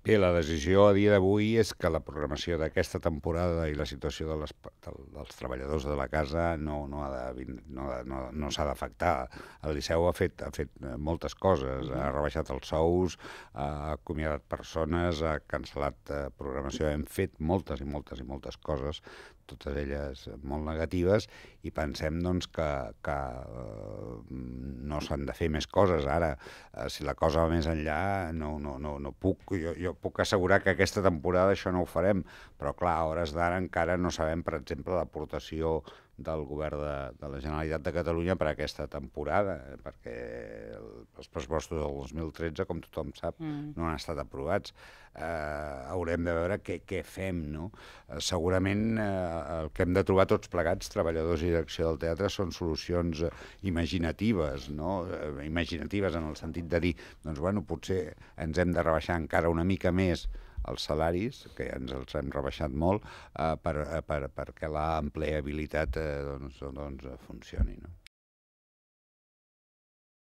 Bé, la decisió a dia d'avui és que la programació d'aquesta temporada i la situació dels treballadors de la casa no s'ha d'afectar. El Liceu ha fet moltes coses, ha rebaixat els sous, ha acomiadat persones, ha cancel·lat programació, hem fet moltes i moltes i moltes coses, totes elles molt negatives, i pensem doncs, que no s'han de fer més coses. Ara, si la cosa va més enllà, no puc, jo puc assegurar que aquesta temporada això no ho farem, però clar, a hores d'ara encara no sabem, per exemple, l'aportació del govern de la Generalitat de Catalunya per a aquesta temporada, perquè els pressupostos del 2013, com tothom sap, no han estat aprovats. Haurem de veure què fem, no? Segurament el que hem de trobar tots plegats, treballadors i direcció del teatre, són solucions imaginatives, no? Imaginatives en el sentit de dir, doncs bueno, potser ens hem de rebaixar encara una mica més els salaris, que ja ens els hem rebaixat molt, perquè l'empleabilitat doncs funcioni. No?